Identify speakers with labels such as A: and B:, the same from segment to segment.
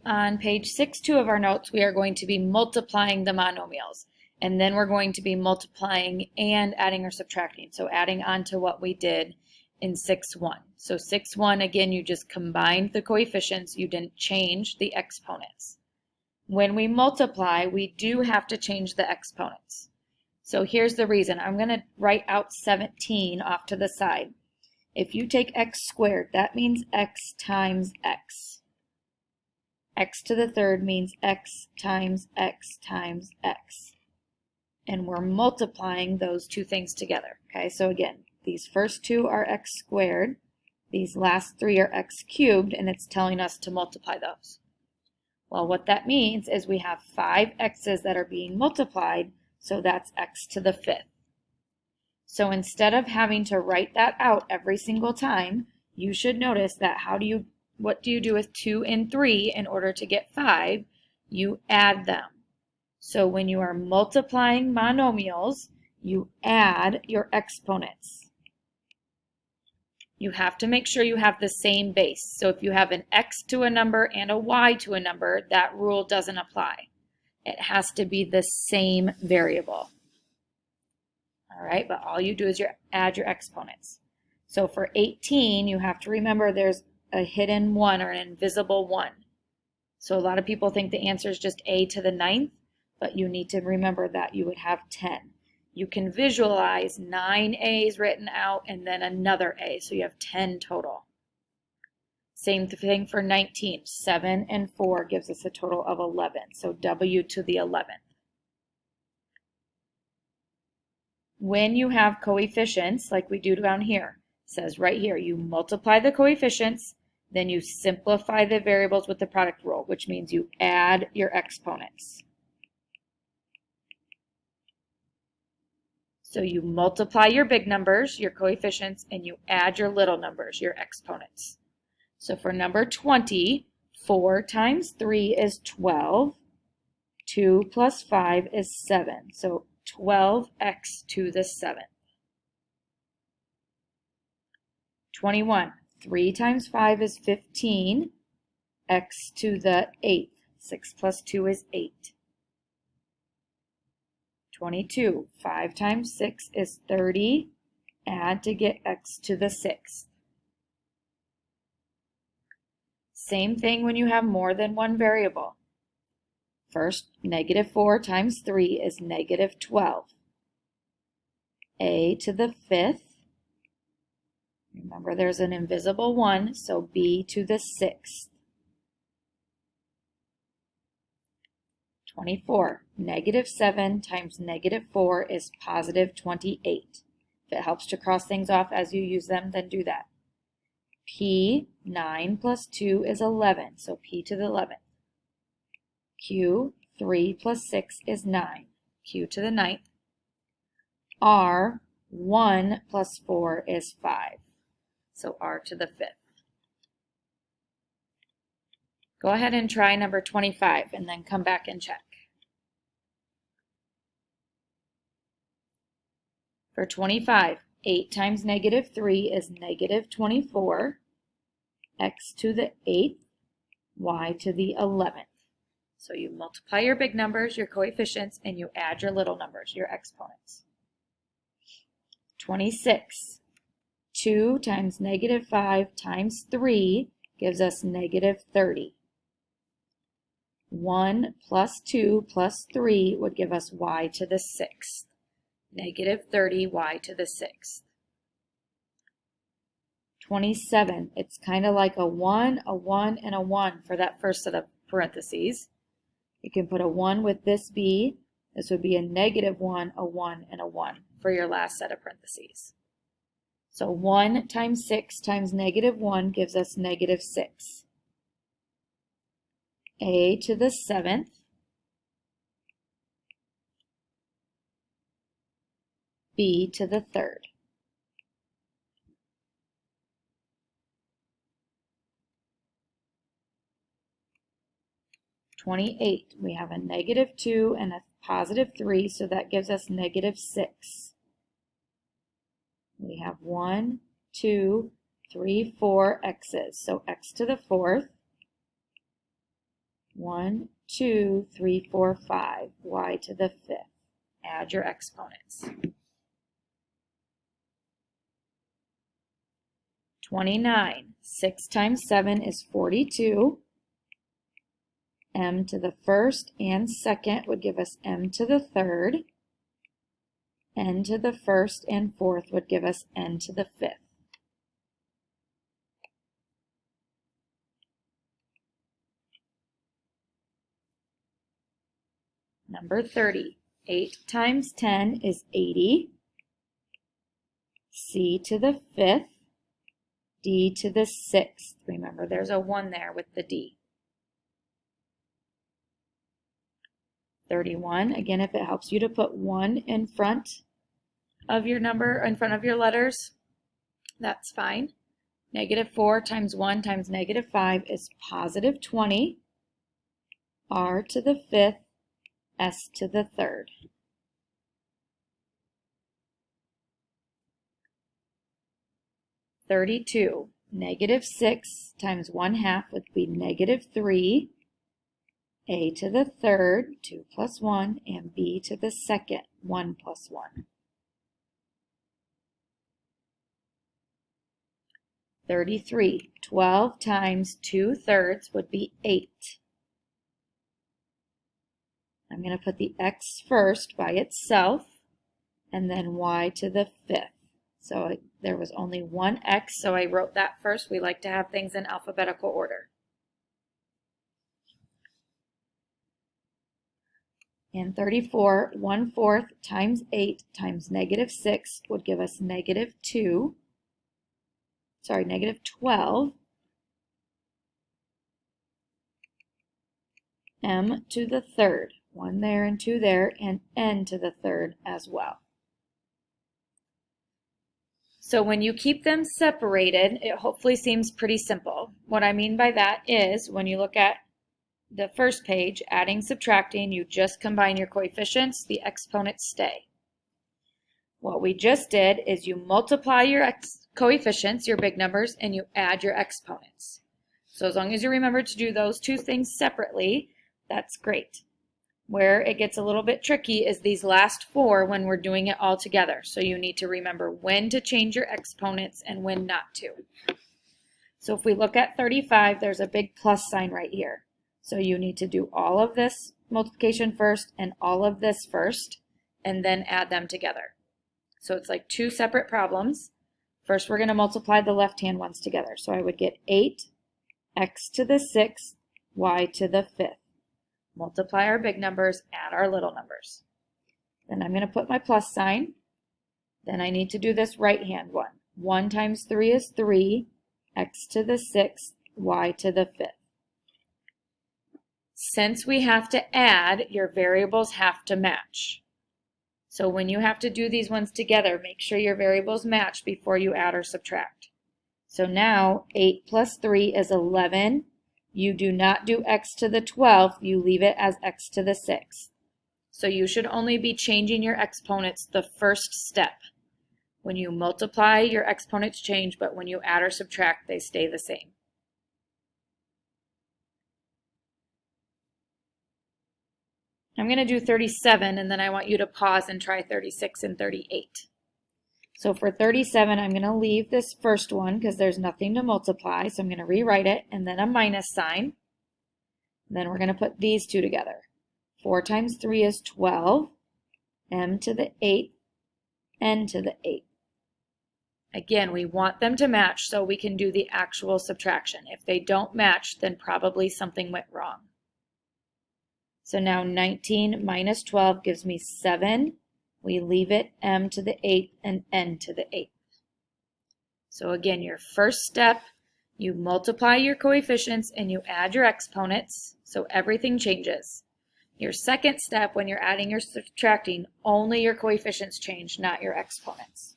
A: On page 6.2 of our notes, we are going to be multiplying the monomials. And then we're going to be multiplying and adding or subtracting. So adding on to what we did in 6.1. So 6.1, again, you just combined the coefficients. You didn't change the exponents. When we multiply, we do have to change the exponents. So here's the reason. I'm going to write out 17 off to the side. If you take x squared, that means x times x. X to the third means x times x times x. And we're multiplying those two things together. Okay, so again, these first two are x squared. These last three are x cubed, and it's telling us to multiply those. Well, what that means is we have 5 x's that are being multiplied, so that's x to the 5th. So instead of having to write that out every single time, you should notice that what do you do with 2 and 3 in order to get 5? You add them. So when you are multiplying monomials, you add your exponents. You have to make sure you have the same base. So if you have an x to a number and a y to a number, that rule doesn't apply. It has to be the same variable. All right, but all you do is add your exponents. So for 18, you have to remember there's a hidden 1 or an invisible 1. So a lot of people think the answer is just a to the 9th, but you need to remember that you would have 10. You can visualize 9 A's written out and then another A, so you have 10 total. Same thing for 19. 7 and 4 gives us a total of 11, so W to the 11th. When you have coefficients, like we do down here, it says right here, you multiply the coefficients, then you simplify the variables with the product rule, which means you add your exponents. So you multiply your big numbers, your coefficients, and you add your little numbers, your exponents. So for number 20, 4 times 3 is 12. 2 plus 5 is 7. So 12x to the 7th. 21, 3 times 5 is 15. X to the 8th. 6 plus 2 is 8. 22, 5 times 6 is 30. Add to get x to the 6th. Same thing when you have more than one variable. First, -4 times 3 is -12. A to the 5th. Remember, there's an invisible 1, so b to the 6th. 24. -7 times -4 is +28. If it helps to cross things off as you use them, then do that. P, 9 plus 2 is 11, so p to the 11th. Q, 3 plus 6 is 9, q to the 9th. R, 1 plus 4 is 5, so r to the 5th. Go ahead and try number 25 and then come back and check. For 25, 8 times -3 is -24. X to the 8th, y to the 11th. So you multiply your big numbers, your coefficients, and you add your little numbers, your exponents. 26, 2 times -5 times 3 gives us -30. 1 plus 2 plus 3 would give us y to the 6th. -30 y to the 6th. 27, it's kind of like a 1, and a 1 for that first set of parentheses. You can put a 1 with this b. This would be a -1, a 1, and a 1 for your last set of parentheses. So 1 times 6 times -1 gives us -6. A to the 7th. B to the 3rd. (28). We have a -2 and a +3, so that gives us -6. We have 1, 2, 3, 4 x's. So x to the 4th, 1, 2, 3, 4, 5, y to the 5th. Add your exponents. 29. 6 times 7 is 42. M to the 1st and 2nd would give us M to the 3rd. N to the 1st and 4th would give us N to the 5th. Number 30. 8 times 10 is 80. C to the 5th. D to the 6th. Remember, there's a 1 there with the D. 31. Again, if it helps you to put 1 in front of your number, in front of your letters, that's fine. -4 times 1 times -5 is positive 20. R to the 5th, S to the 3rd. -32. -6 times 1/2 would be -3. A to the 3rd, 2 plus 1, and B to the 2nd, 1 plus 1. 33. 12 times 2/3 would be 8. I'm going to put the x first by itself, and then y to the 5th. So there was only one x, so I wrote that first. We like to have things in alphabetical order. And 34, 1/4 times 8 times -6 would give us -12. M to the 3rd, 1 there and 2 there, and N to the 3rd as well. So when you keep them separated, it hopefully seems pretty simple. What I mean by that is when you look at the first page, adding, subtracting, you just combine your coefficients, the exponents stay. What we just did is you multiply your coefficients, your big numbers, and you add your exponents. So as long as you remember to do those two things separately, that's great. Where it gets a little bit tricky is these last 4 when we're doing it all together. So you need to remember when to change your exponents and when not to. So if we look at 35, there's a big plus sign right here. So you need to do all of this multiplication first and all of this first, and then add them together. So it's like 2 separate problems. First, we're going to multiply the left-hand ones together. So I would get 8, x to the 6th, y to the 5th. Multiply our big numbers, add our little numbers. Then I'm going to put my plus sign. Then I need to do this right-hand one. 1 times 3 is 3, x to the 6th, y to the 5th. Since we have to add, your variables have to match. So when you have to do these ones together, make sure your variables match before you add or subtract. So now 8 plus 3 is 11. You do not do x to the 12th, you leave it as x to the 6th. So you should only be changing your exponents the first step. When you multiply, your exponents change, but when you add or subtract, they stay the same. I'm going to do 37, and then I want you to pause and try 36 and 38. So for 37, I'm going to leave this first one because there's nothing to multiply. So I'm going to rewrite it and then a minus sign. Then we're going to put these two together. 4 times 3 is 12. M to the 8th, N to the 8th. Again, we want them to match so we can do the actual subtraction. If they don't match, then probably something went wrong. So now 19 minus 12 gives me 7. We leave it M to the 8th and N to the 8th. So again, your first step, you multiply your coefficients and you add your exponents, so everything changes. Your second step, when you're adding or subtracting, only your coefficients change, not your exponents.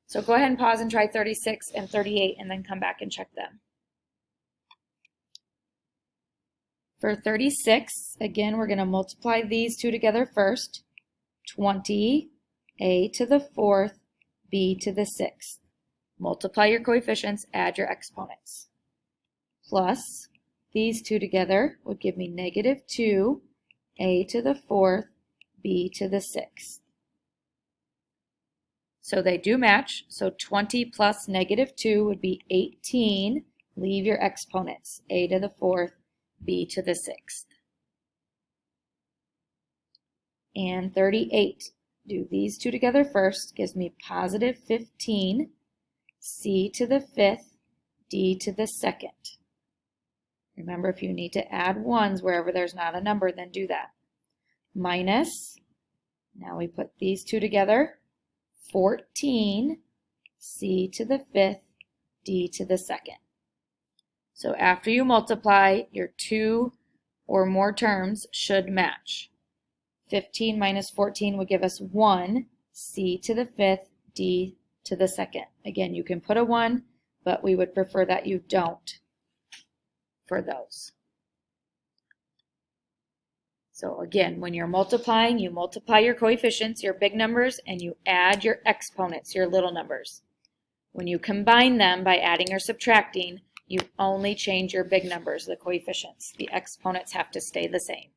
A: So go ahead and pause and try 36 and 38 and then come back and check them. For 36, again, we're going to multiply these two together first. 20, a to the 4th, b to the 6th. Multiply your coefficients, add your exponents. Plus These two together would give me negative 2, a to the 4th, b to the 6th. So they do match. So 20 plus negative 2 would be 18. Leave your exponents, a to the 4th, b to the 6th. And 38. Do these two together first. Gives me positive 15, c to the 5th, d to the 2nd. Remember, if you need to add ones wherever there's not a number, then do that. Minus, now we put these two together, 14, c to the 5th, d to the 2nd. So after you multiply, your two or more terms should match. 15 minus 14 would give us 1, c to the 5th, d to the 2nd. Again, you can put a 1, but we would prefer that you don't for those. So again, when you're multiplying, you multiply your coefficients, your big numbers, and you add your exponents, your little numbers. When you combine them by adding or subtracting, you only change your big numbers, the coefficients. The exponents have to stay the same.